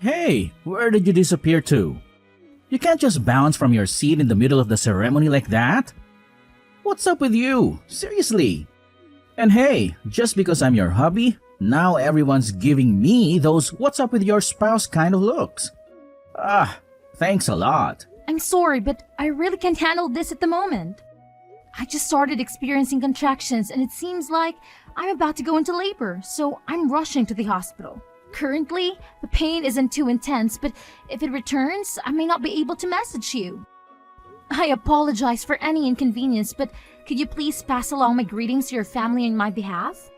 Hey, where did you disappear to? You can't just bounce from your seat in the middle of the ceremony like that. What's up with you? Seriously. And hey, just because I'm your hubby, now everyone's giving me those what's up with your spouse kind of looks. Ah, thanks a lot. I'm sorry, but I really can't handle this at the moment. I just started experiencing contractions and it seems like I'm about to go into labor, so I'm rushing to the hospital. Currently, the pain isn't too intense, but if it returns, I may not be able to message you. I apologize for any inconvenience, but could you please pass along my greetings to your family on my behalf?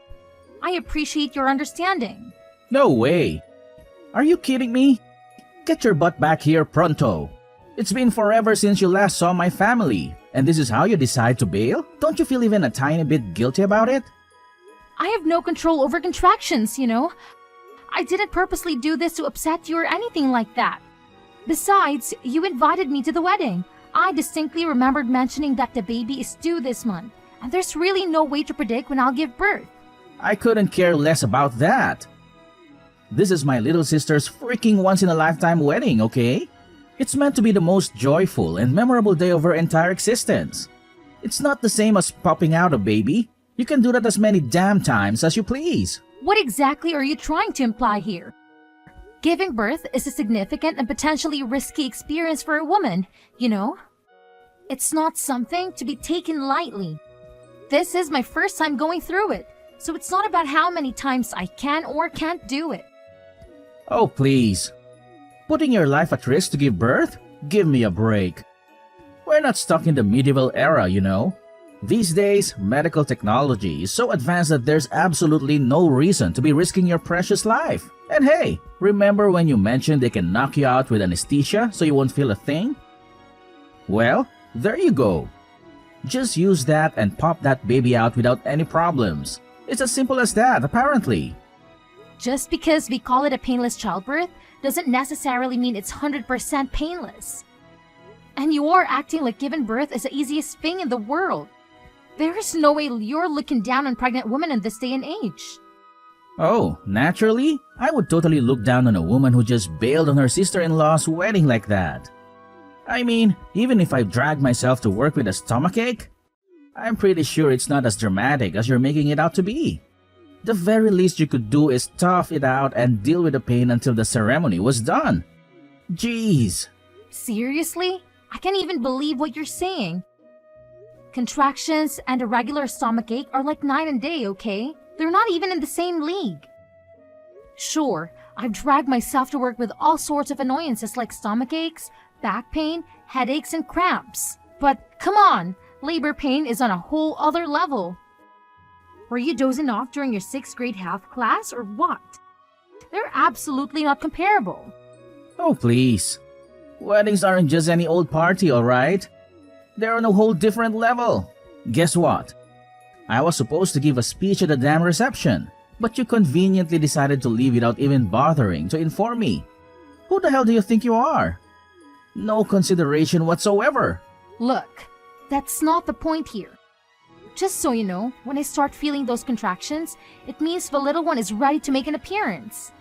I appreciate your understanding. No way. Are you kidding me? Get your butt back here pronto. It's been forever since you last saw my family, and this is how you decide to bail? Don't you feel even a tiny bit guilty about it? I have no control over contractions, you know. I didn't purposely do this to upset you or anything like that. Besides, you invited me to the wedding. I distinctly remembered mentioning that the baby is due this month, and there's really no way to predict when I'll give birth. I couldn't care less about that. This is my little sister's freaking once-in-a-lifetime wedding, okay? It's meant to be the most joyful and memorable day of her entire existence. It's not the same as popping out a baby. You can do that as many damn times as you please. What exactly are you trying to imply here? Giving birth is a significant and potentially risky experience for a woman, you know? It's not something to be taken lightly. This is my first time going through it, so it's not about how many times I can or can't do it. Oh, please. Putting your life at risk to give birth? Give me a break. We're not stuck in the medieval era, you know. These days, medical technology is so advanced that there's absolutely no reason to be risking your precious life. And hey, remember when you mentioned they can knock you out with anesthesia so you won't feel a thing? Well, there you go. Just use that and pop that baby out without any problems. It's as simple as that, apparently. Just because we call it a painless childbirth doesn't necessarily mean it's 100% painless. And you are acting like giving birth is the easiest thing in the world. There is no way you're looking down on pregnant women in this day and age. Oh, naturally? I would totally look down on a woman who just bailed on her sister-in-law's wedding like that. I mean, even if I drag myself to work with a stomachache, I'm pretty sure it's not as dramatic as you're making it out to be. The very least you could do is tough it out and deal with the pain until the ceremony was done. Jeez. Seriously? I can't even believe what you're saying. Contractions and a regular stomachache are like night and day, okay? They're not even in the same league. Sure, I've dragged myself to work with all sorts of annoyances like stomachaches, back pain, headaches, and cramps. But come on, labor pain is on a whole other level. Were you dozing off during your 6th grade health class or what? They're absolutely not comparable. Oh, please. Weddings aren't just any old party, alright? They're on a whole different level. Guess what? I was supposed to give a speech at the damn reception, but you conveniently decided to leave without even bothering to inform me. Who the hell do you think you are? No consideration whatsoever. Look, that's not the point here. Just so you know, when I start feeling those contractions, it means the little one is ready to make an appearance.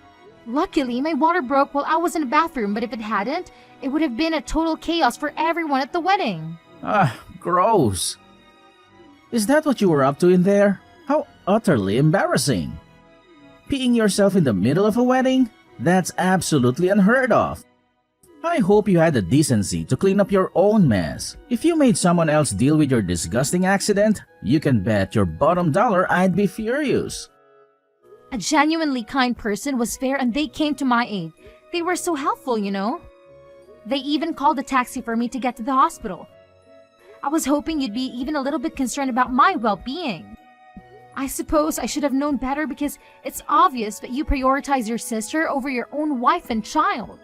Luckily, my water broke while I was in the bathroom, but if it hadn't, it would have been a total chaos for everyone at the wedding. Ah, gross. Is that what you were up to in there? How utterly embarrassing. Peeing yourself in the middle of a wedding? That's absolutely unheard of. I hope you had the decency to clean up your own mess. If you made someone else deal with your disgusting accident, you can bet your bottom dollar I'd be furious. A genuinely kind person was there and they came to my aid. They were so helpful, you know. They even called a taxi for me to get to the hospital. I was hoping you'd be even a little bit concerned about my well-being. I suppose I should have known better because it's obvious that you prioritize your sister over your own wife and child.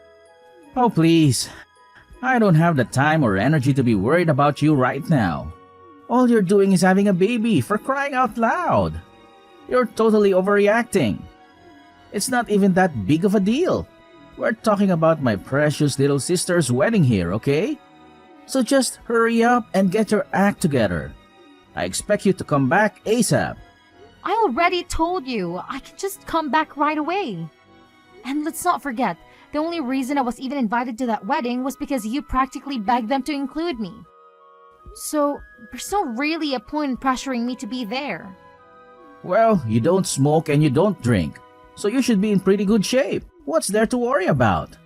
Oh, please. I don't have the time or energy to be worried about you right now. All you're doing is having a baby, for crying out loud. You're totally overreacting. It's not even that big of a deal. We're talking about my precious little sister's wedding here, okay? So just hurry up and get your act together. I expect you to come back ASAP. I already told you, I can just come back right away. And let's not forget, The only reason I was even invited to that wedding was because you practically begged them to include me. So, there's not really a point in pressuring me to be there. Well, you don't smoke and you don't drink, so you should be in pretty good shape. What's there to worry about?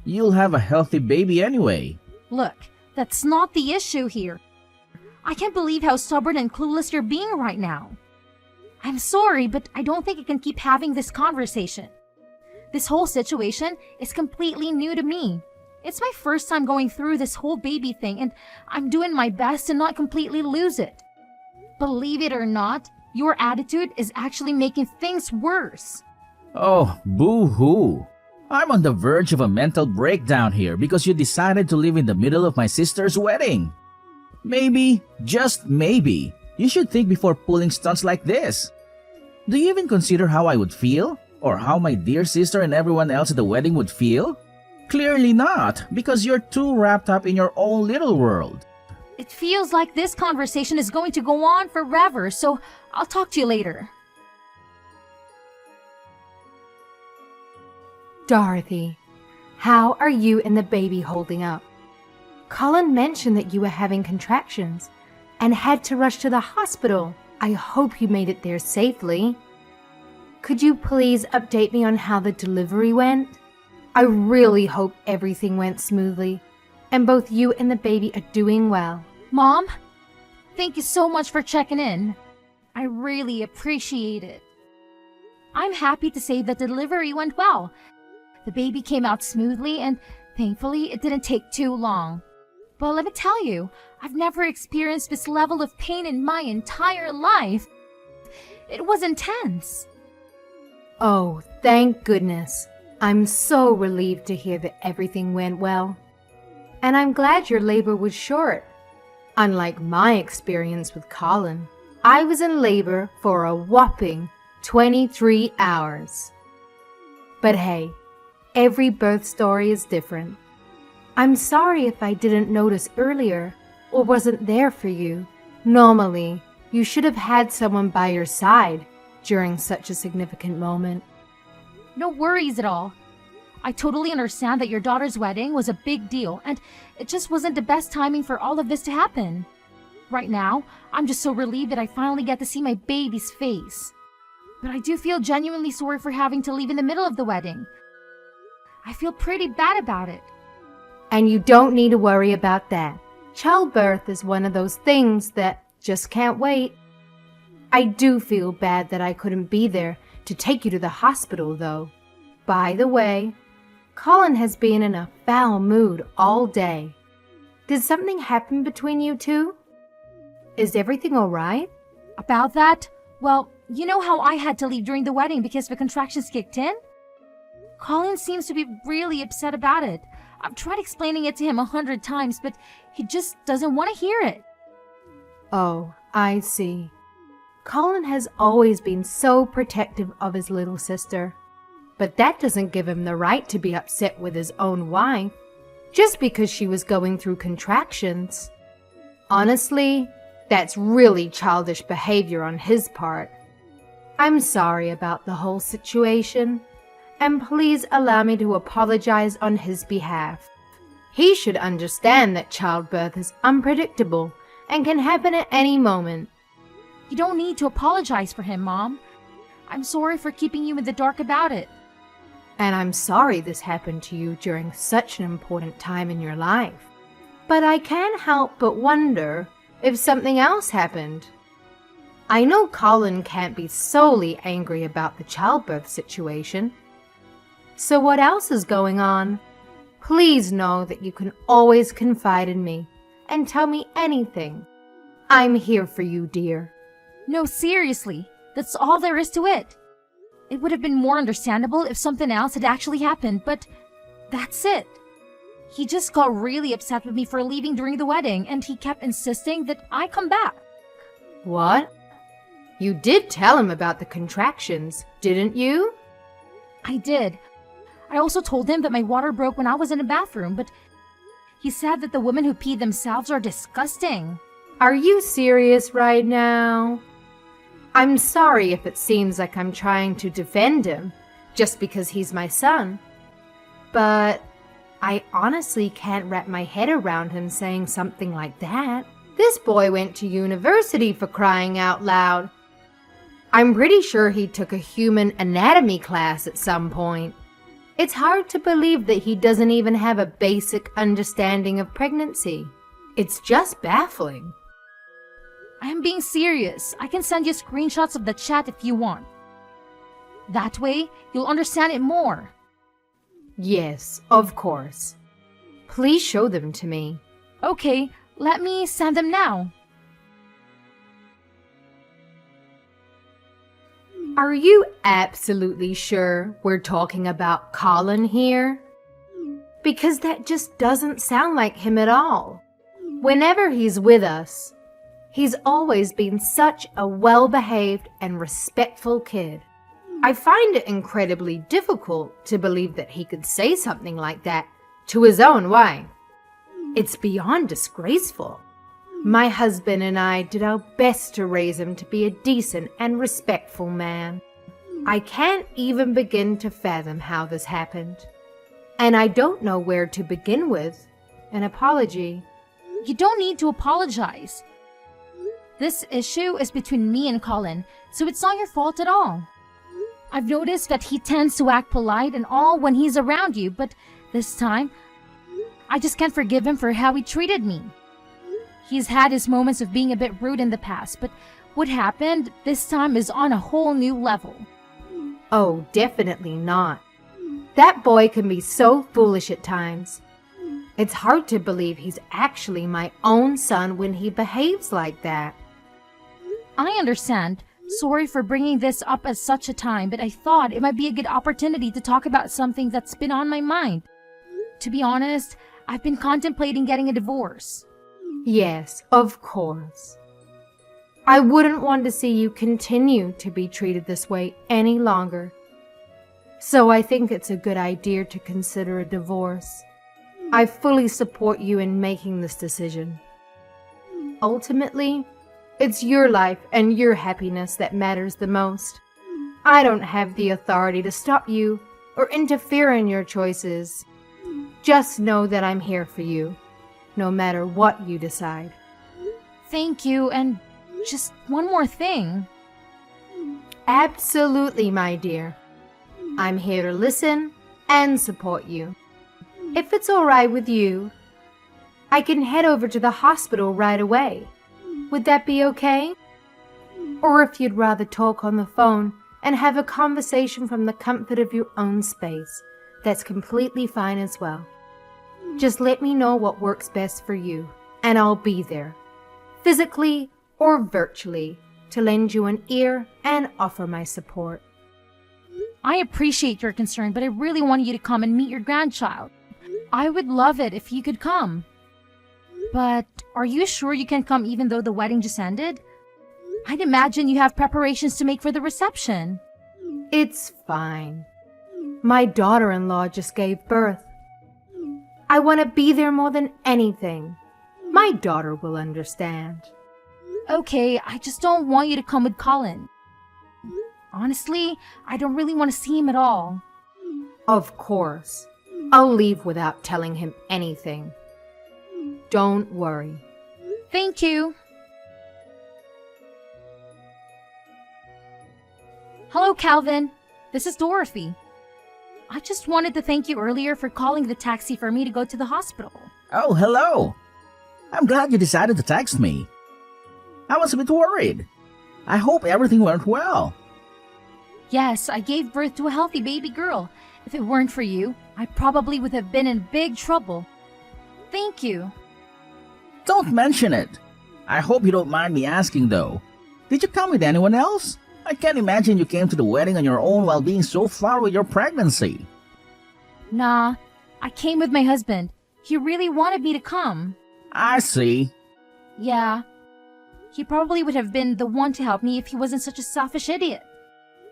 You'll have a healthy baby anyway. Look, that's not the issue here. I can't believe how stubborn and clueless you're being right now. I'm sorry, but I don't think I can keep having this conversation. This whole situation is completely new to me. It's my first time going through this whole baby thing, and I'm doing my best to not completely lose it. Believe it or not, your attitude is actually making things worse. Oh, boo-hoo. I'm on the verge of a mental breakdown here because you decided to live in the middle of my sister's wedding. Maybe, just maybe, you should think before pulling stunts like this. Do you even consider how I would feel? Or how my dear sister and everyone else at the wedding would feel? Clearly not, because you're too wrapped up in your own little world. It feels like this conversation is going to go on forever, so I'll talk to you later. Dorothy, how are you and the baby holding up? Colin mentioned that you were having contractions and had to rush to the hospital. I hope you made it there safely. Could you please update me on how the delivery went? I really hope everything went smoothly and both you and the baby are doing well. Mom, thank you so much for checking in. I really appreciate it. I'm happy to say the delivery went well. The baby came out smoothly and thankfully it didn't take too long. But let me tell you, I've never experienced this level of pain in my entire life. It was intense. Oh, thank goodness. I'm so relieved to hear that everything went well. And I'm glad your labor was short. Unlike my experience with Colin, I was in labor for a whopping 23 hours. But hey, every birth story is different. I'm sorry if I didn't notice earlier or wasn't there for you. Normally, you should have had someone by your side during such a significant moment. No worries at all. I totally understand that your daughter's wedding was a big deal, and it just wasn't the best timing for all of this to happen. Right now, I'm just so relieved that I finally get to see my baby's face. But I do feel genuinely sorry for having to leave in the middle of the wedding. I feel pretty bad about it. And you don't need to worry about that. Childbirth is one of those things that just can't wait. I do feel bad that I couldn't be there to take you to the hospital, though. By the way, Colin has been in a foul mood all day. Did something happen between you two? Is everything all right? About that? Well, you know how I had to leave during the wedding because the contractions kicked in? Colin seems to be really upset about it. I've tried explaining it to him 100 times, but he just doesn't want to hear it. Oh, I see. Colin has always been so protective of his little sister. But that doesn't give him the right to be upset with his own wife, just because she was going through contractions. Honestly, that's really childish behavior on his part. I'm sorry about the whole situation, and please allow me to apologize on his behalf. He should understand that childbirth is unpredictable and can happen at any moment. You don't need to apologize for him, Mom. I'm sorry for keeping you in the dark about it. And I'm sorry this happened to you during such an important time in your life. But I can't help but wonder if something else happened. I know Colin can't be solely angry about the childbirth situation. So what else is going on? Please know that you can always confide in me and tell me anything. I'm here for you, dear. No, seriously, that's all there is to it. It would have been more understandable if something else had actually happened, but that's it. He just got really upset with me for leaving during the wedding, and he kept insisting that I come back. What? You did tell him about the contractions, didn't you? I did. I also told him that my water broke when I was in the bathroom, but he said that the women who pee themselves are disgusting. Are you serious right now? I'm sorry if it seems like I'm trying to defend him just because he's my son. but I honestly can't wrap my head around him saying something like that. This boy went to university, for crying out loud. I'm pretty sure he took a human anatomy class at some point. It's hard to believe that he doesn't even have a basic understanding of pregnancy. It's just baffling. I am being serious. I can send you screenshots of the chat if you want. That way, you'll understand it more. Yes, of course. Please show them to me. Okay, let me send them now. Are you absolutely sure we're talking about Colin here? Because that just doesn't sound like him at all. Whenever he's with us, he's always been such a well-behaved and respectful kid. I find it incredibly difficult to believe that he could say something like that to his own wife. It's beyond disgraceful. My husband and I did our best to raise him to be a decent and respectful man. I can't even begin to fathom how this happened. And I don't know where to begin with an apology. You don't need to apologize. This issue is between me and Colin, so it's not your fault at all. I've noticed that he tends to act polite and all when he's around you, but this time, I just can't forgive him for how he treated me. He's had his moments of being a bit rude in the past, but what happened this time is on a whole new level. Oh, definitely not. That boy can be so foolish at times. It's hard to believe he's actually my own son when he behaves like that. I understand. Sorry for bringing this up at such a time, but I thought it might be a good opportunity to talk about something that's been on my mind. To be honest, I've been contemplating getting a divorce. Yes, of course. I wouldn't want to see you continue to be treated this way any longer. So I think it's a good idea to consider a divorce. I fully support you in making this decision. Ultimately, it's your life and your happiness that matters the most. I don't have the authority to stop you or interfere in your choices. Just know that I'm here for you, no matter what you decide. Thank you, and just one more thing. Absolutely, my dear. I'm here to listen and support you. If it's all right with you, I can head over to the hospital right away. Would that be okay? Or if you'd rather talk on the phone and have a conversation from the comfort of your own space, that's completely fine as well. Just let me know what works best for you, and I'll be there, physically or virtually, to lend you an ear and offer my support. I appreciate your concern, but I really want you to come and meet your grandchild. I would love it if you could come. But are you sure you can come even though the wedding just ended? I'd imagine you have preparations to make for the reception. It's fine. My daughter-in-law just gave birth. I want to be there more than anything. My daughter will understand. Okay, I just don't want you to come with Colin. Honestly, I don't really want to see him at all. Of course. I'll leave without telling him anything. Don't worry. Thank you. Hello, Calvin. This is Dorothy. I just wanted to thank you earlier for calling the taxi for me to go to the hospital. Oh, hello. I'm glad you decided to text me. I was a bit worried. I hope everything went well. Yes, I gave birth to a healthy baby girl. If it weren't for you, I probably would have been in big trouble. Thank you. Don't mention it. I hope you don't mind me asking though. Did you come with anyone else? I can't imagine you came to the wedding on your own while being so far with your pregnancy. Nah, I came with my husband. He really wanted me to come. I see. Yeah. He probably would have been the one to help me if he wasn't such a selfish idiot.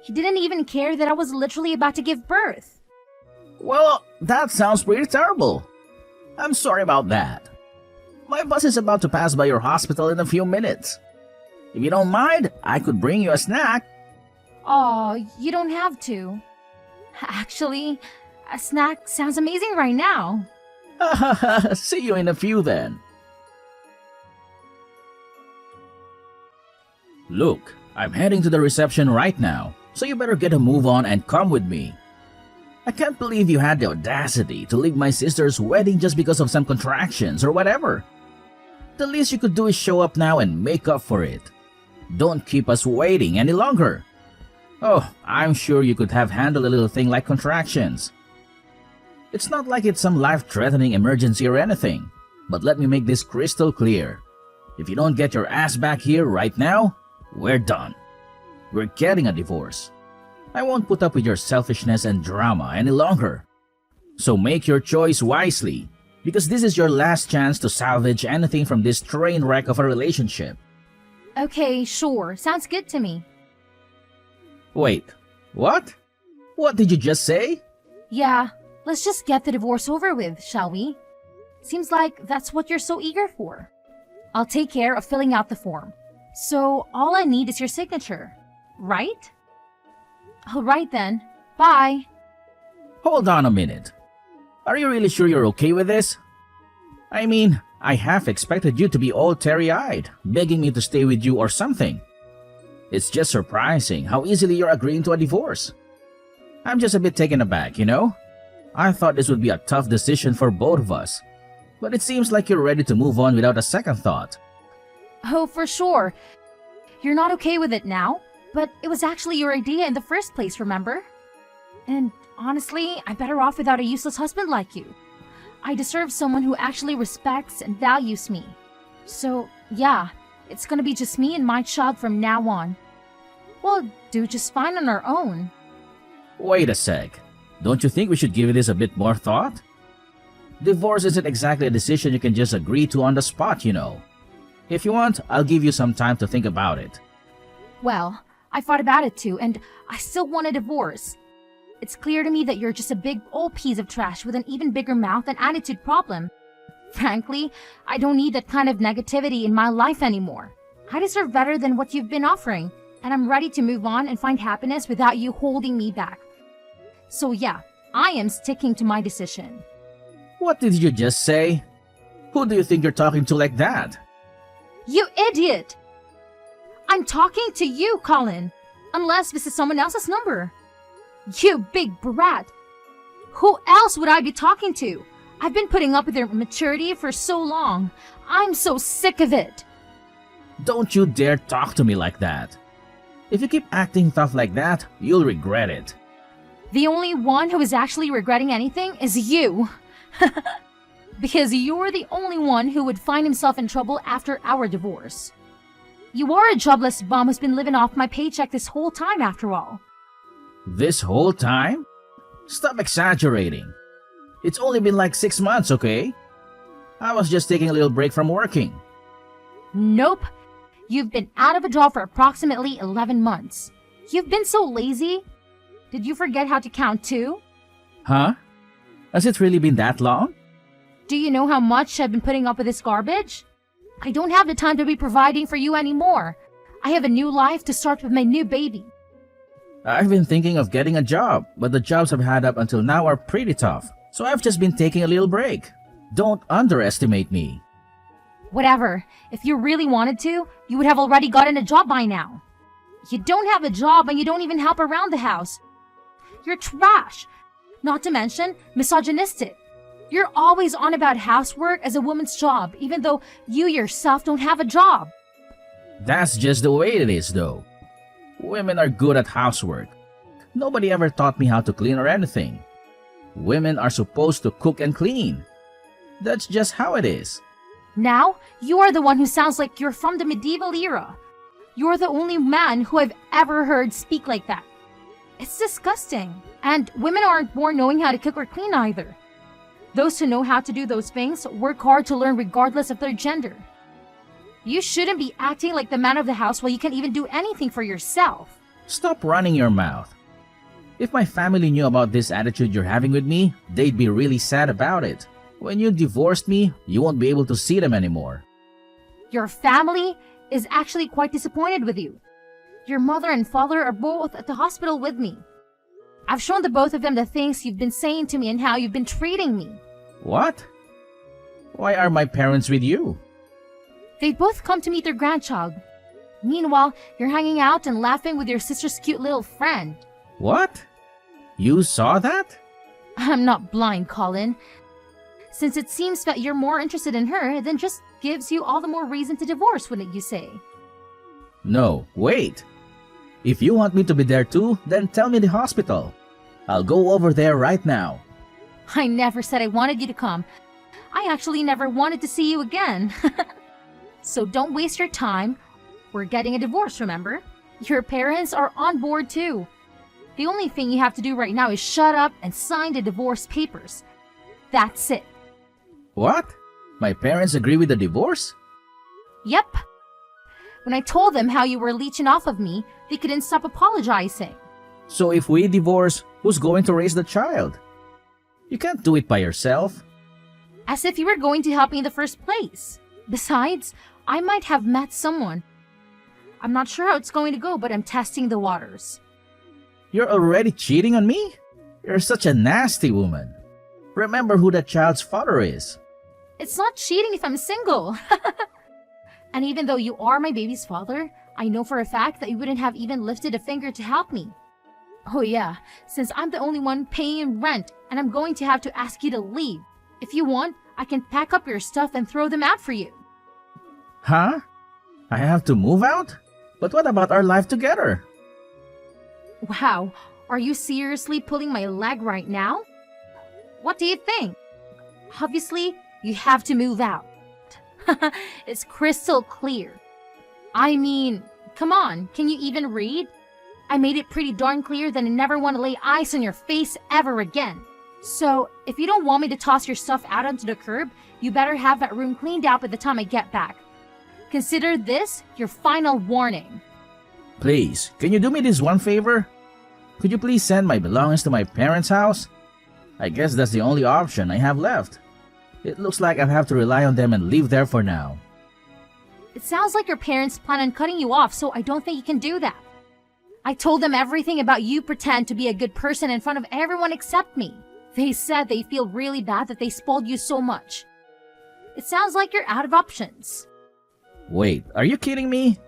He didn't even care that I was literally about to give birth. Well, that sounds pretty terrible. I'm sorry about that. My bus is about to pass by your hospital in a few minutes. If you don't mind, I could bring you a snack. Aw, you don't have to. Actually, A snack sounds amazing right now. See you in a few then. Look, I'm heading to the reception right now, so you better get a move on and come with me. I can't believe you had the audacity to leave my sister's wedding just because of some contractions or whatever. The least you could do is show up now and make up for it. Don't keep us waiting any longer. Oh, I'm sure you could have handled a little thing like contractions. It's not like it's some life-threatening emergency or anything, but let me make this crystal clear. If you don't get your ass back here right now, we're done. We're getting a divorce. I won't put up with your selfishness and drama any longer. So make your choice wisely, because this is your last chance to salvage anything from this train wreck of a relationship. Okay, sure. Sounds good to me. Wait, what? What did you just say? Yeah, let's just get the divorce over with, shall we? Seems like that's what you're so eager for. I'll take care of filling out the form. So all I need is your signature, right? Alright then. Bye. Hold on a minute. Are you really sure you're okay with this? I mean, I half expected you to be all teary-eyed, begging me to stay with you or something. It's just surprising how easily you're agreeing to a divorce. I'm just a bit taken aback, you know? I thought this would be a tough decision for both of us. But it seems like you're ready to move on without a second thought. Oh, for sure. You're not okay with it now, but it was actually your idea in the first place, remember? And honestly, I'm better off without a useless husband like you. I deserve someone who actually respects and values me. So, yeah, it's gonna be just me and my child from now on. We'll do just fine on our own. Wait a sec. Don't you think we should give this a bit more thought? Divorce isn't exactly a decision you can just agree to on the spot, you know. If you want, I'll give you some time to think about it. Well, I thought about it too, and I still want a divorce. It's clear to me that you're just a big old piece of trash with an even bigger mouth and attitude problem. Frankly, I don't need that kind of negativity in my life anymore. I deserve better than what you've been offering, and I'm ready to move on and find happiness without you holding me back. So yeah, I am sticking to my decision. What did you just say? Who do you think you're talking to like that? You idiot! I'm talking to you, Colin. Unless this is someone else's number. You big brat. Who else would I be talking to? I've been putting up with your immaturity for so long. I'm so sick of it. Don't you dare talk to me like that. If you keep acting tough like that, you'll regret it. The only one who is actually regretting anything is you. Because you're the only one who would find himself in trouble after our divorce. You are a jobless bum who's been living off my paycheck this whole time after all. This whole time? Stop exaggerating. It's only been like 6 months, okay? I was just taking a little break from working. Nope. You've been out of a job for approximately 11 months. You've been so lazy. Did you forget how to count too? Huh? Has it really been that long? Do you know how much I've been putting up with this garbage? I don't have the time to be providing for you anymore. I have a new life to start with my new baby. I've been thinking of getting a job, but the jobs I've had up until now are pretty tough, so I've just been taking a little break. Don't underestimate me. Whatever. If you really wanted to, you would have already gotten a job by now. You don't have a job and you don't even help around the house. You're trash. Not to mention, misogynistic. You're always on about housework as a woman's job, even though you yourself don't have a job. That's just the way it is, though. Women are good at housework. Nobody ever taught me how to clean or anything. Women are supposed to cook and clean. That's just how it is. Now, you are the one who sounds like you're from the medieval era. You're the only man who I've ever heard speak like that. It's disgusting. And women aren't born knowing how to cook or clean either. Those who know how to do those things work hard to learn regardless of their gender. You shouldn't be acting like the man of the house while you can't even do anything for yourself. Stop running your mouth. If my family knew about this attitude you're having with me, they'd be really sad about it. When you divorced me, you won't be able to see them anymore. Your family is actually quite disappointed with you. Your mother and father are both at the hospital with me. I've shown the both of them the things you've been saying to me and how you've been treating me. What? Why are my parents with you? They'd both come to meet their grandchild. Meanwhile, you're hanging out and laughing with your sister's cute little friend. What? You saw that? I'm not blind, Colin. Since it seems that you're more interested in her, then just gives you all the more reason to divorce, wouldn't you say? No, wait. If you want me to be there too, then tell me the hospital. I'll go over there right now. I never said I wanted you to come. I actually never wanted to see you again. So don't waste your time. We're getting a divorce, remember? Your parents are on board too. The only thing you have to do right now is shut up and sign the divorce papers. That's it. What? My parents agree with the divorce? Yep. When I told them how you were leeching off of me, they couldn't stop apologizing. So if we divorce, who's going to raise the child? You can't do it by yourself. As if you were going to help me in the first place. Besides, I might have met someone. I'm not sure how it's going to go, but I'm testing the waters. You're already cheating on me? You're such a nasty woman. Remember who that child's father is. It's not cheating if I'm single. And even though you are my baby's father, I know for a fact that you wouldn't have even lifted a finger to help me. Oh yeah, since I'm the only one paying rent and I'm going to have to ask you to leave. If you want, I can pack up your stuff and throw them out for you. Huh? I have to move out? But what about our life together? Wow, are you seriously pulling my leg right now? What do you think? Obviously, you have to move out. It's crystal clear. I mean, come on, can you even read? I made it pretty darn clear that I never want to lay eyes on your face ever again. So, if you don't want me to toss your stuff out onto the curb, you better have that room cleaned out by the time I get back. Consider this your final warning. Please, can you do me this one favor? Could you please send my belongings to my parents' house? I guess that's the only option I have left. It looks like I have to rely on them and live there for now. It sounds like your parents plan on cutting you off, so I don't think you can do that. I told them everything about you pretend to be a good person in front of everyone except me. They said they feel really bad that they spoiled you so much. It sounds like you're out of options. Wait, are you kidding me?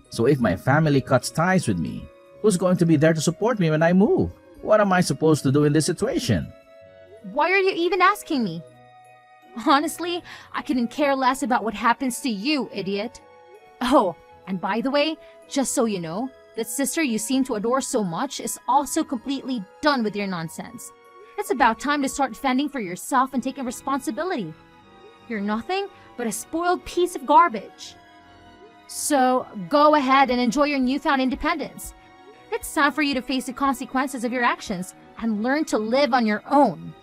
So if my family cuts ties with me, who's going to be there to support me when I move? What am I supposed to do in this situation? Why are you even asking me? Honestly, I couldn't care less about what happens to you, idiot. Oh, and by the way, just so you know, that sister you seem to adore so much is also completely done with your nonsense. It's about time to start fending for yourself and taking responsibility. You're nothing but a spoiled piece of garbage. So, go ahead and enjoy your newfound independence. It's time for you to face the consequences of your actions and learn to live on your own.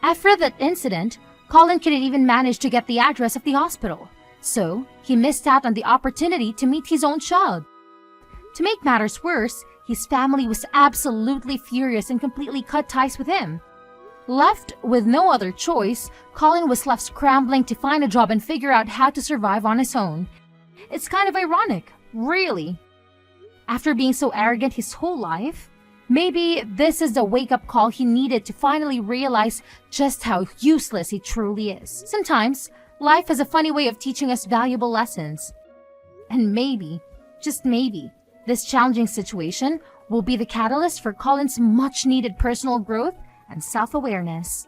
After that incident, Colin couldn't even manage to get the address of the hospital, so he missed out on the opportunity to meet his own child. To make matters worse, his family was absolutely furious and completely cut ties with him. Left with no other choice, Colin was left scrambling to find a job and figure out how to survive on his own. It's kind of ironic, really. After being so arrogant his whole life, maybe this is the wake-up call he needed to finally realize just how useless he truly is. Sometimes, life has a funny way of teaching us valuable lessons. And maybe, just maybe, this challenging situation will be the catalyst for Colin's much-needed personal growth and self-awareness.